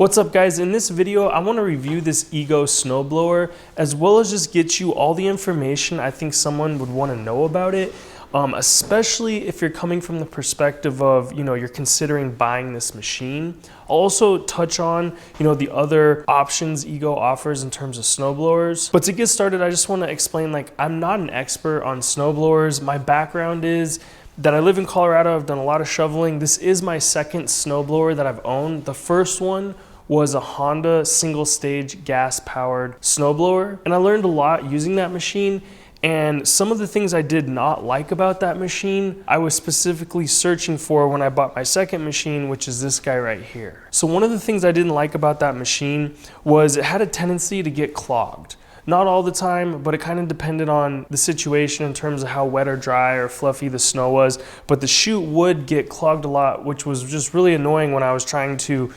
What's up guys, in this video I want to review this Ego snowblower as well as just get you all the information I think someone would want to know about it, especially if you're coming from the perspective of, you're considering buying this machine. I'll also touch on, the other options Ego offers in terms of snowblowers. But to get started, I just want to explain, I'm not an expert on snowblowers. My background is that I live in Colorado. I've done a lot of shoveling. This is my second snowblower that I've owned. The first one was a Honda single stage gas powered snowblower, and I learned a lot using that machine. And some of the things I did not like about that machine, I was specifically searching for when I bought my second machine, which is this guy right here. So one of the things I didn't like about that machine was it had a tendency to get clogged. Not all the time, but it kind of depended on the situation in terms of how wet or dry or fluffy the snow was. But the chute would get clogged a lot, which was just really annoying when I was trying to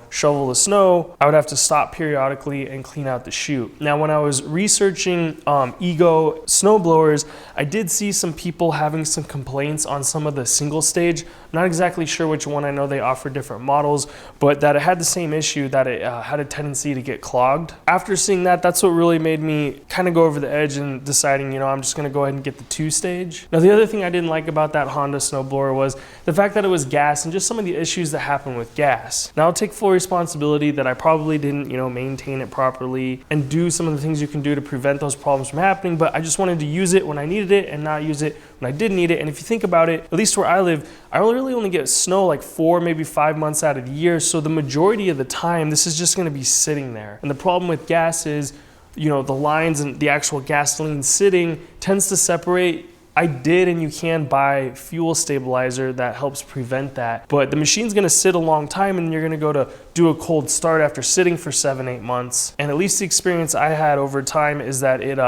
shovel the snow. I would have to stop periodically and clean out the chute. Now, when I was researching Ego snowblowers, I did see some people having some complaints on some of the single stage. I'm not exactly sure which one. I know they offer different models, but that it had the same issue, that it had a tendency to get clogged. After seeing that, that's what really made me kind of go over the edge and deciding, I'm just gonna go ahead and get the 2-stage. Now, the other thing I didn't like about that Honda snowblower was the fact that it was gas and just some of the issues that happen with gas. Now, I'll take full responsibility that I probably didn't, maintain it properly and do some of the things you can do to prevent those problems from happening, but I just wanted to use it when I needed it and not use it when I didn't need it. And if you think about it, at least where I live, I really only get snow like 4, maybe 5 months out of the year. So the majority of the time, this is just gonna be sitting there. And the problem with gas is, the lines and the actual gasoline sitting tends to separate. I did, and you can buy fuel stabilizer that helps prevent that. But the machine's gonna sit a long time and you're gonna go to do a cold start after sitting for 7-8 months. And at least the experience I had over time is that it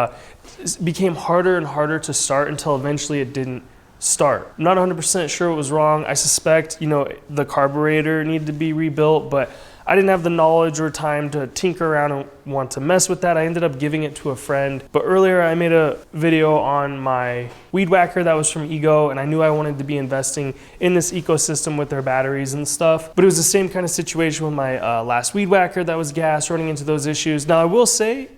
became harder and harder to start until eventually it didn't start. I'm not 100% sure what was wrong. I suspect, the carburetor needed to be rebuilt, but I didn't have the knowledge or time to tinker around and want to mess with that. I ended up giving it to a friend. But earlier I made a video on my weed whacker that was from Ego, and I knew I wanted to be investing in this ecosystem with their batteries and stuff. But it was the same kind of situation with my last weed whacker that was gas, running into those issues. Now I will say,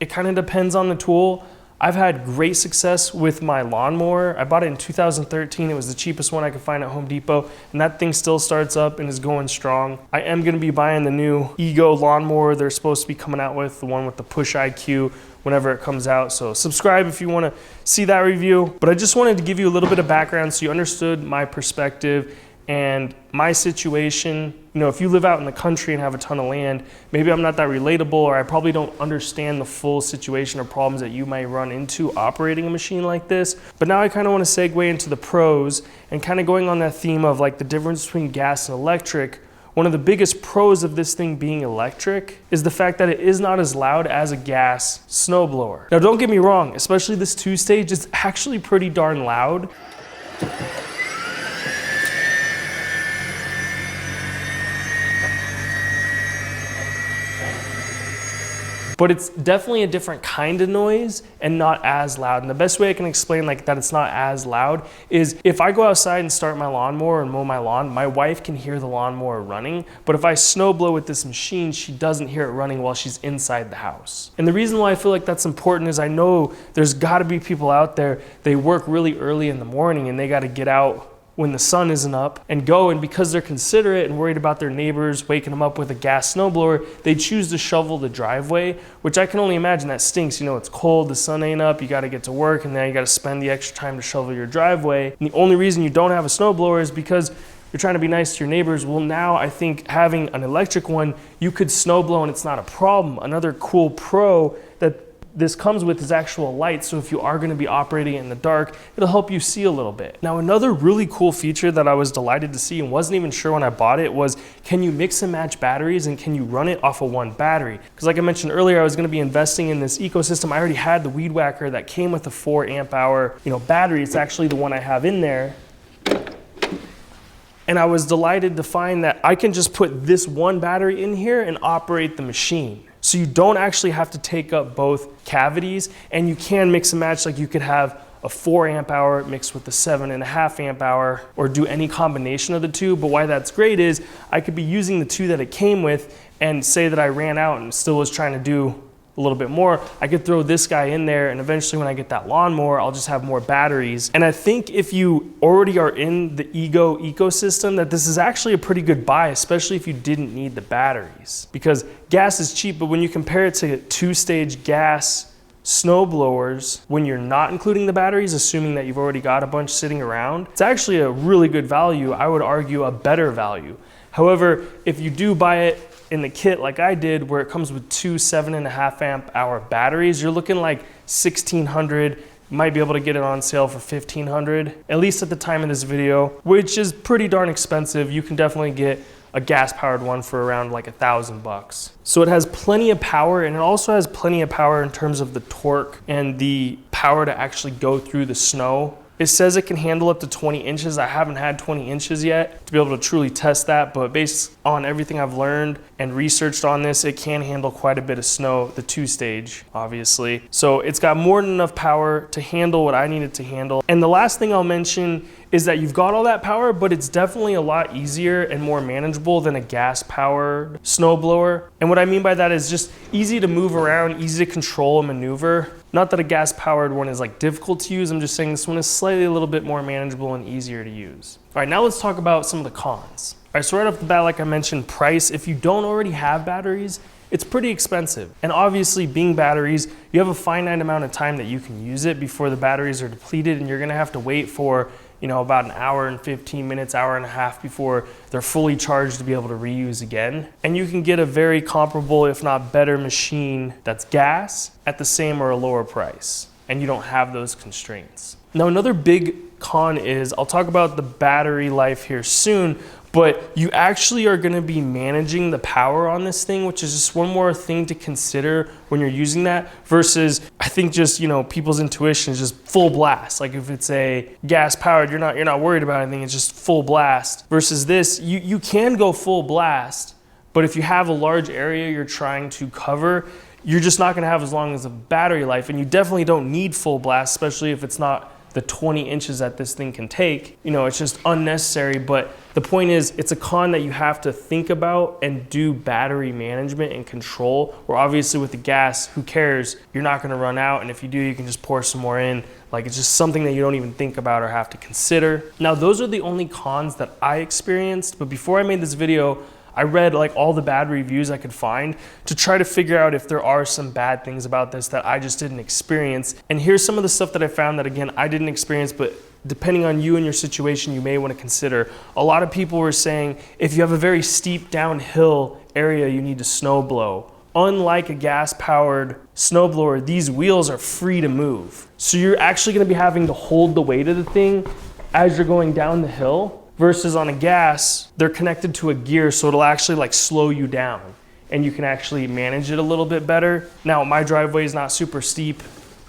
it kind of depends on the tool. I've had great success with my lawnmower. I bought it in 2013. It was the cheapest one I could find at Home Depot, and that thing still starts up and is going strong. I am gonna be buying the new Ego lawnmower they're supposed to be coming out with, the one with the push IQ, whenever it comes out. So subscribe if you wanna see that review. But I just wanted to give you a little bit of background so you understood my perspective and my situation. If you live out in the country and have a ton of land, maybe I'm not that relatable, or I probably don't understand the full situation or problems that you might run into operating a machine like this. But now I kind of want to segue into the pros, and kind of going on that theme of the difference between gas and electric. One of the biggest pros of this thing being electric is the fact that it is not as loud as a gas snowblower. Now, don't get me wrong, especially this 2-stage, it's actually pretty darn loud. But it's definitely a different kind of noise and not as loud. And the best way I can explain that it's not as loud is if I go outside and start my lawnmower and mow my lawn, my wife can hear the lawnmower running. But if I snow blow with this machine, she doesn't hear it running while she's inside the house. And the reason why I feel like that's important is I know there's gotta be people out there, they work really early in the morning and they gotta get out when the sun isn't up and go, and because they're considerate and worried about their neighbors waking them up with a gas snowblower, they choose to shovel the driveway, which I can only imagine that stinks. It's cold, the sun ain't up, you got to get to work, and then you got to spend the extra time to shovel your driveway. And the only reason you don't have a snowblower is because you're trying to be nice to your neighbors. Well, now I think having an electric one, you could snowblow and it's not a problem. Another cool pro that this comes with is actual light, so if you are going to be operating it in the dark, it'll help you see a little bit. Now, another really cool feature that I was delighted to see and wasn't even sure when I bought it was, can you mix and match batteries and can you run it off of one battery? Because like I mentioned earlier, I was going to be investing in this ecosystem. I already had the weed whacker that came with a 4 amp hour battery. It's actually the one I have in there. And I was delighted to find that I can just put this one battery in here and operate the machine. So you don't actually have to take up both cavities, and you can mix and match. You could have a 4 amp hour mixed with the 7.5 amp hour, or do any combination of the two. But why that's great is I could be using the two that it came with, and say that I ran out and still was trying to do a little bit more, I could throw this guy in there, and eventually when I get that lawnmower, I'll just have more batteries. And I think if you already are in the Ego ecosystem, that this is actually a pretty good buy, especially if you didn't need the batteries. Because gas is cheap, but when you compare it to two-stage gas snow blowers, when you're not including the batteries, assuming that you've already got a bunch sitting around, it's actually a really good value. I would argue a better value. However, if you do buy it in the kit like I did, where it comes with two 7.5 amp hour batteries, you're looking like $1,600. You might be able to get it on sale for $1,500, at least at the time of this video, which is pretty darn expensive. You can definitely get a gas powered one for around like $1,000. So it has plenty of power, and it also has plenty of power in terms of the torque and the power to actually go through the snow. It says it can handle up to 20 inches. I haven't had 20 inches yet to be able to truly test that, but based on everything I've learned and researched on this, it can handle quite a bit of snow, the two-stage, obviously. So it's got more than enough power to handle what I need it to handle. And the last thing I'll mention is that you've got all that power, but it's definitely a lot easier and more manageable than a gas-powered snowblower. And what I mean by that is just easy to move around, easy to control and maneuver. Not that a gas-powered one is like difficult to use, I'm just saying this one is slightly a little bit more manageable and easier to use. All right, now let's talk about some of the cons. All right, so right off the bat, like I mentioned, price. If you don't already have batteries, it's pretty expensive. And obviously, being batteries, you have a finite amount of time that you can use it before the batteries are depleted, and you're gonna have to wait for, you know, about an hour and 15 minutes, hour and a half before they're fully charged to be able to reuse again. And you can get a very comparable, if not better, machine that's gas at the same or a lower price, and you don't have those constraints. Now, another big con is, I'll talk about the battery life here soon, but you actually are gonna be managing the power on this thing, which is just one more thing to consider when you're using that, versus I think just, you know, people's intuition is just full blast. Like if it's a gas powered, you're not worried about anything, it's just full blast. Versus this, you can go full blast, but if you have a large area you're trying to cover, you're just not gonna have as long as a battery life, and you definitely don't need full blast, especially if it's not the 20 inches that this thing can take. You know, it's just unnecessary. But the point is, it's a con that you have to think about and do battery management and control, where obviously with the gas, who cares? You're not gonna run out, and if you do, you can just pour some more in. Like, it's just something that you don't even think about or have to consider. Now, those are the only cons that I experienced, but before I made this video, I read like all the bad reviews I could find to try to figure out if there are some bad things about this that I just didn't experience. And here's some of the stuff that I found that, again, I didn't experience, but depending on you and your situation, you may want to consider. A lot of people were saying if you have a very steep downhill area, you need to snow blow. Unlike a gas-powered snowblower, these wheels are free to move. So you're actually going to be having to hold the weight of the thing as you're going down the hill. Versus on a gas, they're connected to a gear, so it'll actually like slow you down, and you can actually manage it a little bit better. Now, my driveway is not super steep.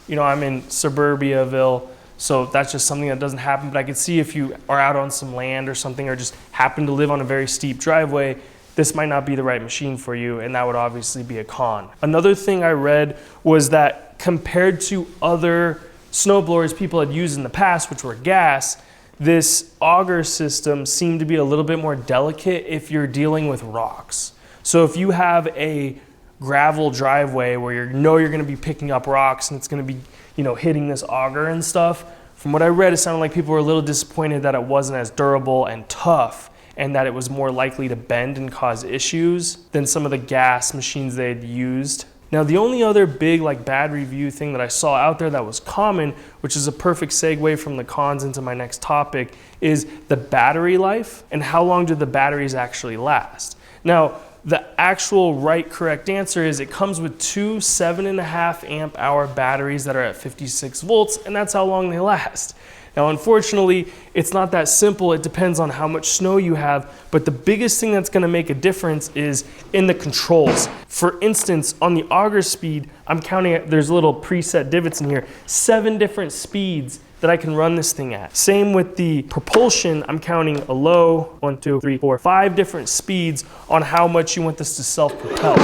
You know, I'm in Suburbiaville, so that's just something that doesn't happen. But I could see if you are out on some land or something, or just happen to live on a very steep driveway, this might not be the right machine for you, and that would obviously be a con. Another thing I read was that compared to other snowblowers people had used in the past, which were gas, this auger system seemed to be a little bit more delicate if you're dealing with rocks. So if you have a gravel driveway where you know you're gonna be picking up rocks and it's gonna be, you know, hitting this auger and stuff, from what I read, it sounded like people were a little disappointed that it wasn't as durable and tough, and that it was more likely to bend and cause issues than some of the gas machines they had used. Now, the only other big like bad review thing that I saw out there that was common, which is a perfect segue from the cons into my next topic, is the battery life and how long do the batteries actually last. Now, the actual correct answer is it comes with two 7.5 amp hour batteries that are at 56 volts, and that's how long they last. Now, unfortunately, it's not that simple. It depends on how much snow you have, but the biggest thing that's gonna make a difference is in the controls. For instance, on the auger speed, I'm counting, there's little preset divots in here, 7 different speeds that I can run this thing at. Same with the propulsion, I'm counting a low, 1, 2, 3, 4, 5 different speeds on how much you want this to self-propel.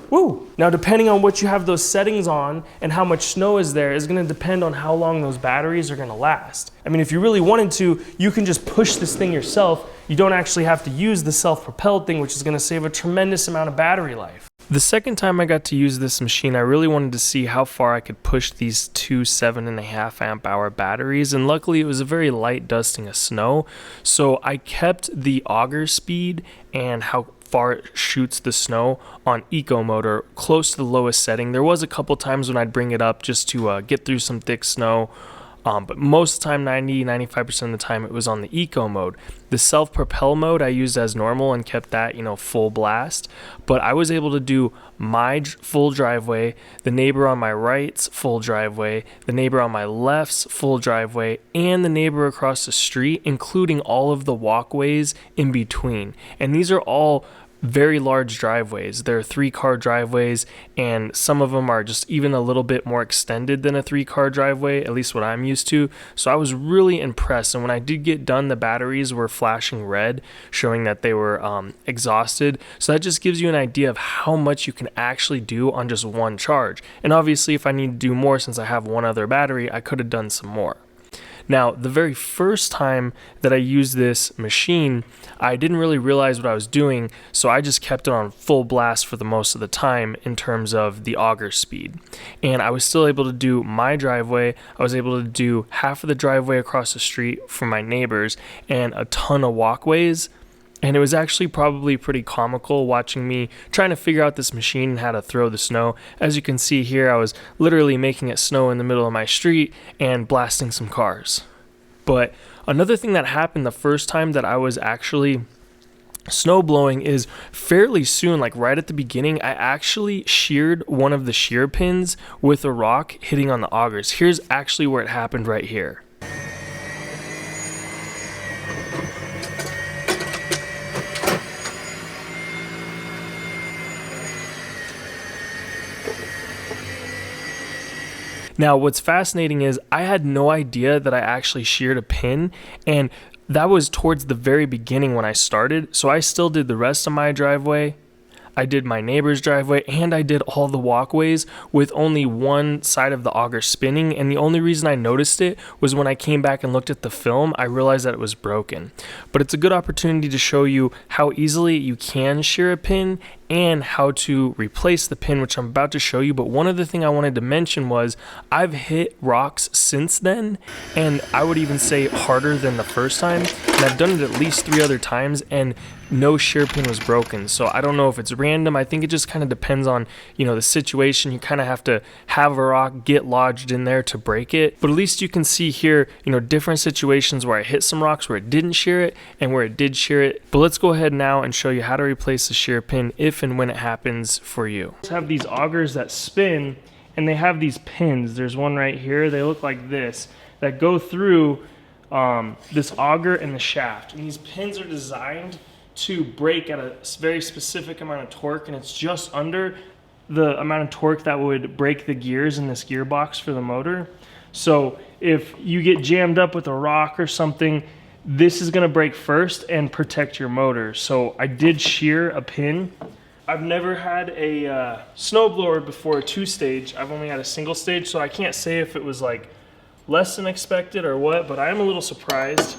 Woo! Now, depending on what you have those settings on and how much snow is there is gonna depend on how long those batteries are gonna last. I mean, if you really wanted to, you can just push this thing yourself. You don't actually have to use the self-propelled thing, which is gonna save a tremendous amount of battery life. The second time I got to use this machine, I really wanted to see how far I could push these two 7.5 amp hour batteries, and luckily it was a very light dusting of snow, so I kept the auger speed and how far it shoots the snow on eco motor close to the lowest setting. There was a couple times when I'd bring it up just to get through some thick snow, but most of the time, 90-95% of the time, it was on the eco mode. The self-propel mode I used as normal and kept that, full blast. But I was able to do my full driveway, the neighbor on my right's full driveway, the neighbor on my left's full driveway, and the neighbor across the street, including all of the walkways in between. And these are all very large driveways. They're 3-car driveways, and some of them are just even a little bit more extended than a 3-car driveway, at least what I'm used to. So I was really impressed, and when I did get done, the batteries were flashing red, showing that they were exhausted. So that just gives you an idea of how much you can actually do on just one charge. And obviously, if I need to do more, since I have one other battery, I could have done some more. Now, the very first time that I used this machine, I didn't really realize what I was doing, so I just kept it on full blast for the most of the time in terms of the auger speed. And I was still able to do my driveway, I was able to do half of the driveway across the street for my neighbors, and a ton of walkways. And it was actually probably pretty comical watching me trying to figure out this machine and how to throw the snow. As you can see here, I was literally making it snow in the middle of my street and blasting some cars. But another thing that happened the first time that I was actually snow blowing is fairly soon, like right at the beginning, I actually sheared one of the shear pins with a rock hitting on the augers. Here's actually where it happened right here. Now, what's fascinating is I had no idea that I actually sheared a pin, and that was towards the very beginning when I started. So I still did the rest of my driveway, I did my neighbor's driveway, and I did all the walkways with only one side of the auger spinning. And the only reason I noticed it was when I came back and looked at the film, I realized that it was broken. But it's a good opportunity to show you how easily you can shear a pin and how to replace the pin, which I'm about to show you. But one other thing I wanted to mention was I've hit rocks since then, and I would even say harder than the first time, and I've done it at least 3 other times, and no shear pin was broken. So I don't know if it's random. I think it just kind of depends on, the situation. You kind of have to have a rock get lodged in there to break it. But at least you can see here, different situations where I hit some rocks where it didn't shear it and where it did shear it. But let's go ahead now and show you how to replace the shear pin if and when it happens for you. Have these augers that spin, and they have these pins. There's one right here. They look like this, that go through this auger and the shaft. And these pins are designed to break at a very specific amount of torque, and it's just under the amount of torque that would break the gears in this gearbox for the motor. So if you get jammed up with a rock or something, this is going to break first and protect your motor. So I did shear a pin. I've never had a snowblower before a 2-stage. I've only had a single stage, so I can't say if it was like less than expected or what, but I am a little surprised.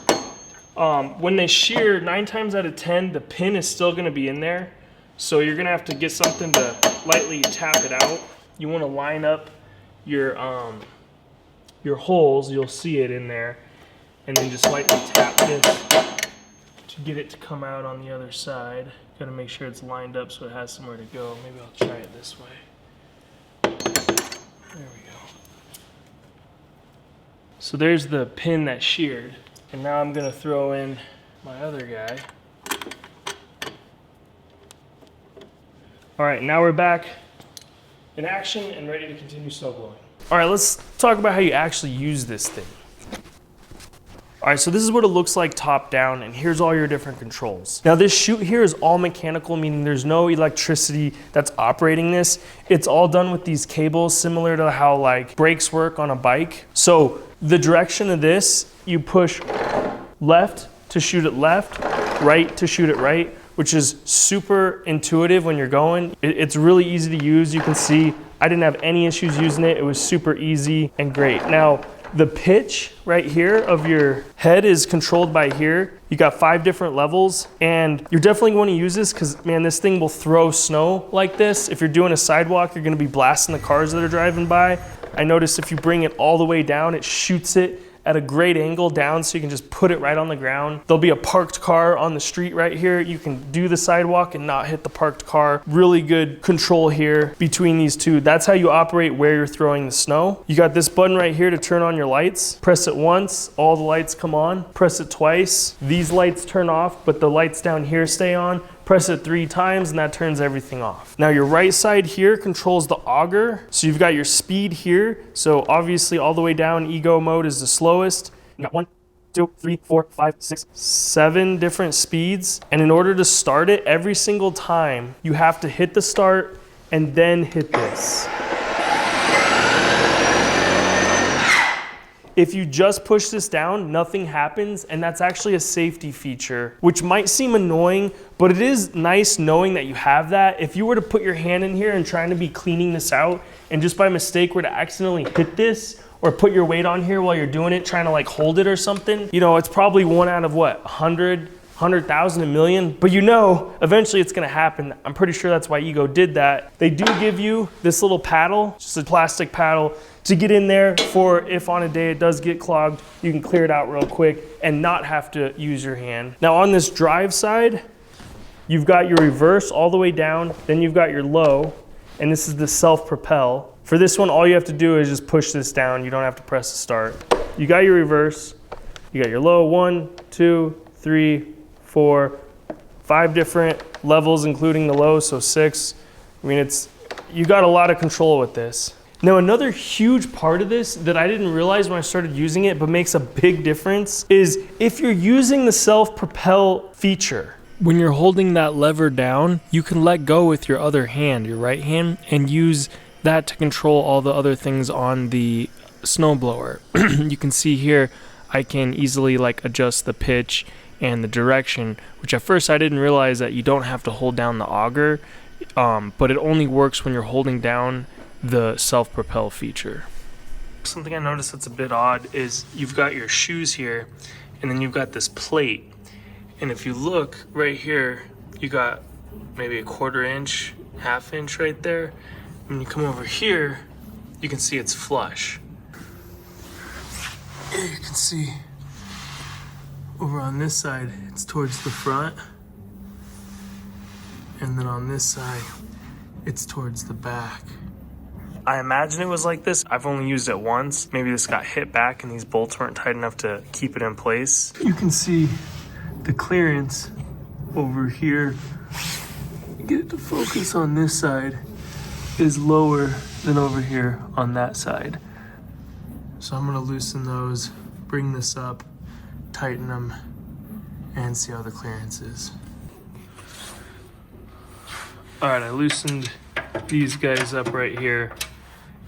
When they shear, 9 times out of 10, the pin is still going to be in there. So you're going to have to get something to lightly tap it out. You want to line up your holes. You'll see it in there. And then just lightly tap this to get it to come out on the other side. Got to make sure it's lined up so it has somewhere to go. Maybe I'll try it this way. There we go. So there's the pin that sheared. And now I'm going to throw in my other guy. All right, now we're back in action and ready to continue snowblowing. All right, let's talk about how you actually use this thing. All right, so this is what it looks like top down, and here's all your different controls. Now this chute here is all mechanical, meaning there's no electricity that's operating this. It's all done with these cables, similar to how like brakes work on a bike. So the direction of this, you push left to shoot it left, right to shoot it right, which is super intuitive when you're going. It's really easy to use. You can see I didn't have any issues using it. It was super easy and great. Now, the pitch right here of your head is controlled by here. You got 5 different levels, and you're definitely going to use this because, man, this thing will throw snow like this. If you're doing a sidewalk, you're going to be blasting the cars that are driving by. I noticed if you bring it all the way down, it shoots it at a great angle down, so you can just put it right on the ground. There'll be a parked car on the street right here. You can do the sidewalk and not hit the parked car. Really good control here between these two. That's how you operate where you're throwing the snow. You got this button right here to turn on your lights. Press it once, all the lights come on. Press it twice, these lights turn off, but the lights down here stay on. Press it 3 times and that turns everything off. Now your right side here controls the auger. So you've got your speed here. So obviously all the way down, Ego mode is the slowest. You got 1, 2, 3, 4, 5, 6, 7 different speeds. And in order to start it, every single time you have to hit the start and then hit this. If you just push this down, nothing happens, and that's actually a safety feature, which might seem annoying, but it is nice knowing that you have that. If you were to put your hand in here and trying to be cleaning this out, and just by mistake were to accidentally hit this, or put your weight on here while you're doing it, trying to like hold it or something, you know, it's probably 1 out of what, 100,000, a million, but you know, eventually it's gonna happen. I'm pretty sure that's why Ego did that. They do give you this little paddle, just a plastic paddle, to get in there for if on a day it does get clogged, you can clear it out real quick and not have to use your hand. Now on this drive side, you've got your reverse all the way down, then you've got your low, and this is the self-propel. For this one, all you have to do is just push this down. You don't have to press the start. You got your reverse, you got your low, 1, 2, 3, 4, 5 different levels, including the low, so 6. I mean, you got a lot of control with this. Now, another huge part of this that I didn't realize when I started using it, but makes a big difference, is if you're using the self-propel feature. When you're holding that lever down, you can let go with your other hand, your right hand, and use that to control all the other things on the snowblower. You can see here, I can easily like adjust the pitch and the direction, which at first I didn't realize that you don't have to hold down the auger, but it only works when you're holding down the self-propel feature. Something I noticed that's a bit odd is you've got your shoes here and then you've got this plate, and if you look right here, you got maybe a 1/4 inch, 1/2 inch right there. When you come over here, you can see it's flush. Here you can see over on this side, it's towards the front, and then on this side, it's towards the back. I imagine it was like this. I've only used it once. Maybe this got hit back and these bolts weren't tight enough to keep it in place. You can see the clearance over here. Get it to focus on this side is lower than over here on that side. So I'm gonna loosen those, bring this up, tighten them, and see how the clearance is. All right, I loosened these guys up right here,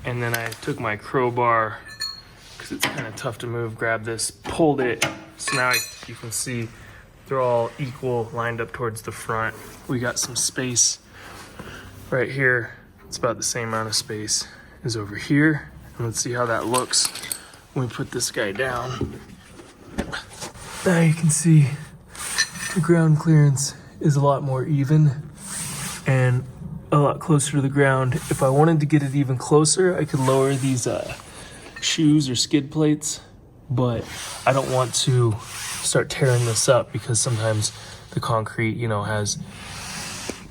and then I took my crowbar, because it's kind of tough to move, grabbed this, pulled it, so now you can see they're all equal, lined up towards the front. We got some space right here. It's about the same amount of space as over here. And let's see how that looks when we put this guy down. Now you can see the ground clearance is a lot more even and a lot closer to the ground. If I wanted to get it even closer, I could lower these shoes or skid plates, but I don't want to start tearing this up because sometimes the concrete, you know, has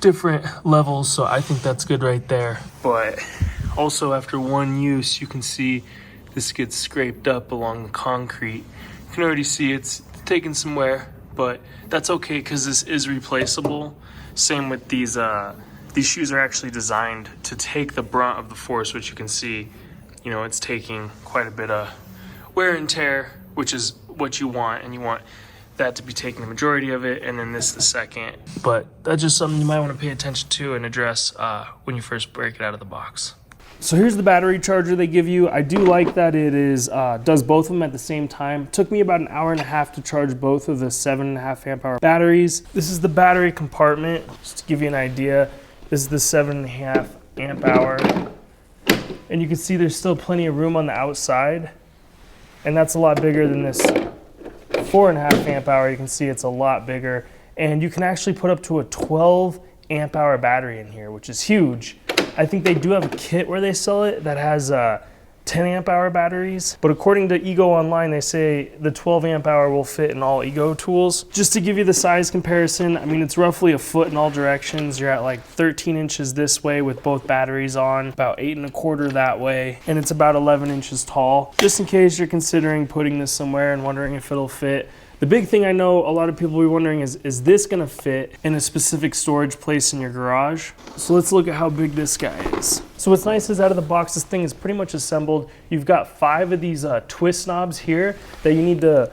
different levels, so I think that's good right there. But also after one use, you can see this gets scraped up along the concrete. You can already see it's taken some wear, but that's okay because this is replaceable. Same with these shoes are actually designed to take the brunt of the force, which you can see, you know, it's taking quite a bit of wear and tear, which is what you want, and you want that to be taking the majority of it, and then this the second. But that's just something you might want to pay attention to and address when you first break it out of the box. So here's the battery charger they give you. I do like that it is does both of them at the same time. It took me about an hour and a half to charge both of the 7.5 amp hour batteries. This is the battery compartment, just to give you an idea. This is the 7.5 amp hour. And you can see there's still plenty of room on the outside. And that's a lot bigger than this 4.5 amp hour. You can see it's a lot bigger. And you can actually put up to a 12 amp hour battery in here, which is huge. I think they do have a kit where they sell it that has 10 amp hour batteries. But according to Ego Online, they say the 12 amp hour will fit in all Ego tools. Just to give you the size comparison, I mean, it's roughly a foot in all directions. You're at like 13 inches this way with both batteries on, about 8.25 that way, and it's about 11 inches tall. Just in case you're considering putting this somewhere and wondering if it'll fit. The big thing I know a lot of people will be wondering is this gonna fit in a specific storage place in your garage? So let's look at how big this guy is. So what's nice is out of the box, this thing is pretty much assembled. You've got 5 of these twist knobs here that you need to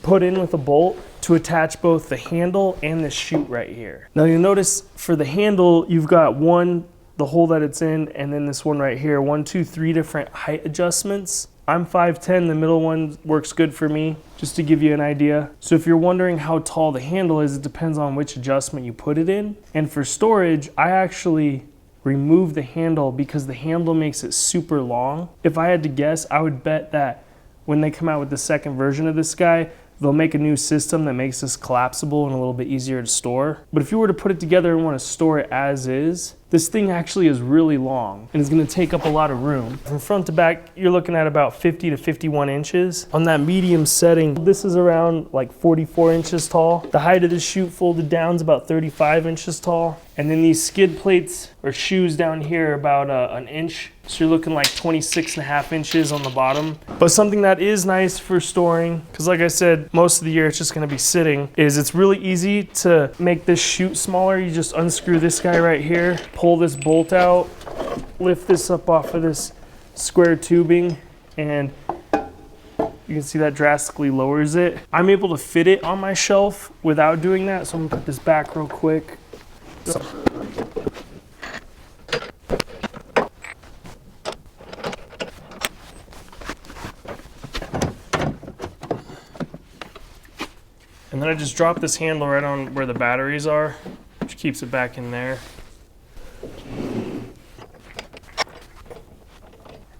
put in with a bolt to attach both the handle and the chute right here. Now you'll notice for the handle, you've got one, the hole that it's in, and then this one right here, 1, 2, 3 different height adjustments. I'm 5'10", the middle one works good for me, just to give you an idea. So if you're wondering how tall the handle is, it depends on which adjustment you put it in. And for storage, I actually remove the handle because the handle makes it super long. If I had to guess, I would bet that when they come out with the second version of this guy, they'll make a new system that makes this collapsible and a little bit easier to store. But if you were to put it together and want to store it as is, this thing actually is really long and is going to take up a lot of room. From front to back, you're looking at about 50 to 51 inches. On that medium setting, this is around like 44 inches tall. The height of the chute folded down is about 35 inches tall. And then these skid plates or shoes down here are about an inch. So you're looking like 26.5 inches on the bottom. But something that is nice for storing, because like I said, most of the year it's just gonna be sitting, is it's really easy to make this chute smaller. You just unscrew this guy right here, pull this bolt out, lift this up off of this square tubing, and you can see that drastically lowers it. I'm able to fit it on my shelf without doing that, so I'm gonna put this back real quick. And then I just drop this handle right on where the batteries are, which keeps it back in there.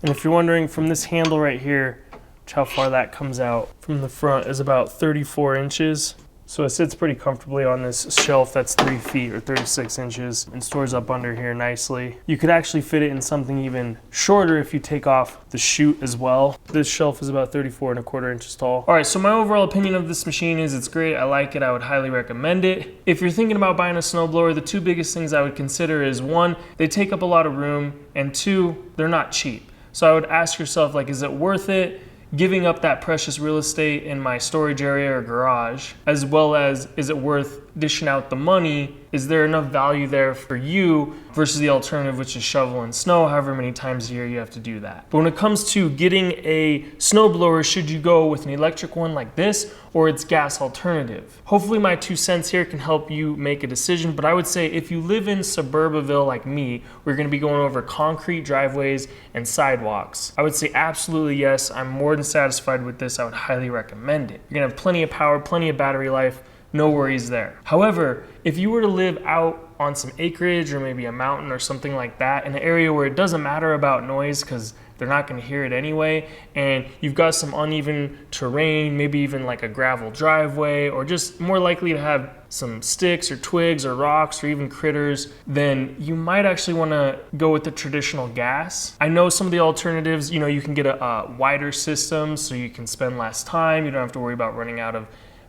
And if you're wondering, from this handle right here, how far that comes out from the front is about 34 inches. So it sits pretty comfortably on this shelf that's 3 feet or 36 inches and stores up under here nicely. You could actually fit it in something even shorter if you take off the chute as well. This shelf is about 34.25 inches tall. All right, so my overall opinion of this machine is it's great. I like it. I would highly recommend it. If you're thinking about buying a snowblower, the 2 biggest things I would consider is 1, they take up a lot of room, and 2, they're not cheap. So I would ask yourself, like, is it worth it giving up that precious real estate in my storage area or garage, as well as is it worth dishing out the money? Is there enough value there for you versus the alternative, which is shoveling snow however many times a year you have to do that? But when it comes to getting a snowblower, should you go with an electric one like this or its gas alternative? Hopefully my 2 cents here can help you make a decision, but I would say if you live in Suburbaville like me, we're gonna be going over concrete driveways and sidewalks, I would say absolutely yes. I'm more than satisfied with this. I would highly recommend it. You're gonna have plenty of power, plenty of battery life, no worries there. However, if you were to live out on some acreage or maybe a mountain or something like that, in an area where it doesn't matter about noise because they're not going to hear it anyway, and you've got some uneven terrain, maybe even like a gravel driveway, or just more likely to have some sticks or twigs or rocks or even critters, then you might actually want to go with the traditional gas. I know some of the alternatives, you know, you can get a wider system so you can spend less time. You don't have to worry about running out of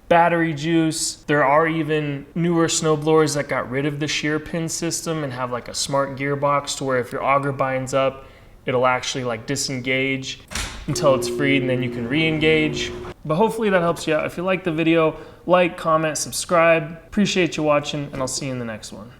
battery juice. There are even newer snowblowers that got rid of the shear pin system and have like a smart gearbox to where if your auger binds up, it'll actually like disengage until it's freed and then you can re-engage. But hopefully that helps you out. If you like the video, like, comment, subscribe. Appreciate you watching, and I'll see you in the next one.